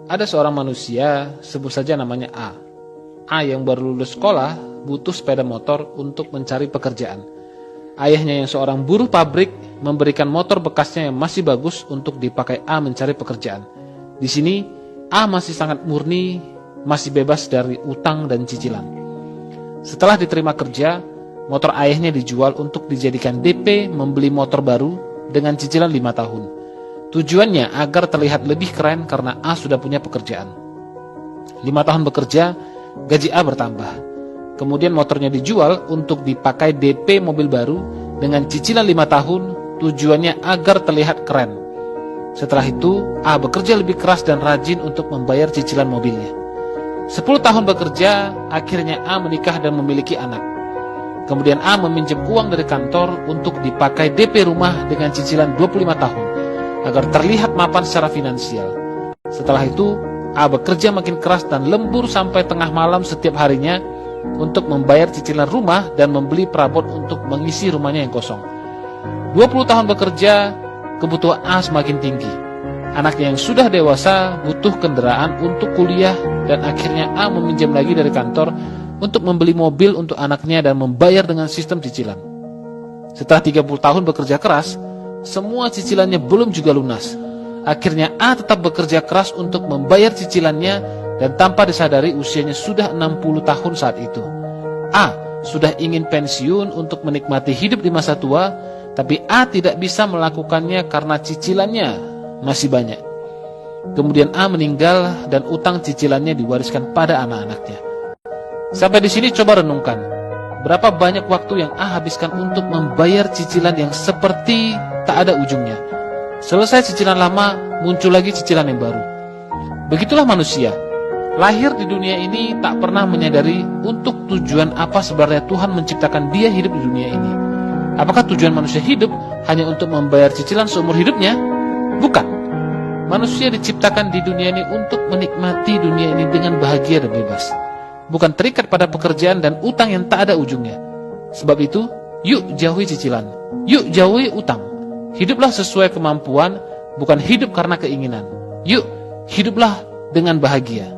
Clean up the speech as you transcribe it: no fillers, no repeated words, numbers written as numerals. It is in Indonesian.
Ada seorang manusia, sebut saja namanya A. A yang baru lulus sekolah butuh sepeda motor untuk mencari pekerjaan. Ayahnya yang seorang buruh pabrik memberikan motor bekasnya yang masih bagus untuk dipakai A mencari pekerjaan. Di sini A masih sangat murni, masih bebas dari utang dan cicilan. Setelah diterima kerja, motor ayahnya dijual untuk dijadikan DP membeli motor baru dengan cicilan 5 tahun. Tujuannya agar terlihat lebih keren karena A sudah punya pekerjaan. 5 tahun bekerja, gaji A bertambah. Kemudian motornya dijual untuk dipakai DP mobil baru dengan cicilan 5 tahun, tujuannya agar terlihat keren. Setelah itu, A bekerja lebih keras dan rajin untuk membayar cicilan mobilnya. 10 tahun bekerja, akhirnya A menikah dan memiliki anak. Kemudian A meminjam uang dari kantor untuk dipakai DP rumah dengan cicilan 25 tahun, agar terlihat mapan secara finansial. Setelah itu, A bekerja makin keras dan lembur sampai tengah malam setiap harinya untuk membayar cicilan rumah dan membeli perabot untuk mengisi rumahnya yang kosong. 20 tahun bekerja, kebutuhan A semakin tinggi. Anaknya yang sudah dewasa butuh kendaraan untuk kuliah dan akhirnya A meminjam lagi dari kantor untuk membeli mobil untuk anaknya dan membayar dengan sistem cicilan. Setelah 30 tahun bekerja keras, semua cicilannya belum juga lunas. Akhirnya A tetap bekerja keras untuk membayar cicilannya dan tanpa disadari usianya sudah 60 tahun saat itu. A sudah ingin pensiun untuk menikmati hidup di masa tua, tapi A tidak bisa melakukannya karena cicilannya masih banyak. Kemudian A meninggal dan utang cicilannya diwariskan pada anak-anaknya. Sampai di sini coba renungkan, berapa banyak waktu yang A habiskan untuk membayar cicilan yang seperti tak ada ujungnya. Selesai cicilan lama, muncul lagi cicilan yang baru. Begitulah manusia. Lahir di dunia ini tak pernah menyadari untuk tujuan apa sebenarnya Tuhan menciptakan dia hidup di dunia ini. Apakah tujuan manusia hidup hanya untuk membayar cicilan seumur hidupnya? Bukan. Manusia diciptakan di dunia ini untuk menikmati dunia ini dengan bahagia dan bebas. Bukan terikat pada pekerjaan dan utang yang tak ada ujungnya. Sebab itu, yuk jauhi cicilan. Yuk jauhi utang. Hiduplah sesuai kemampuan, bukan hidup karena keinginan. Yuk, hiduplah dengan bahagia.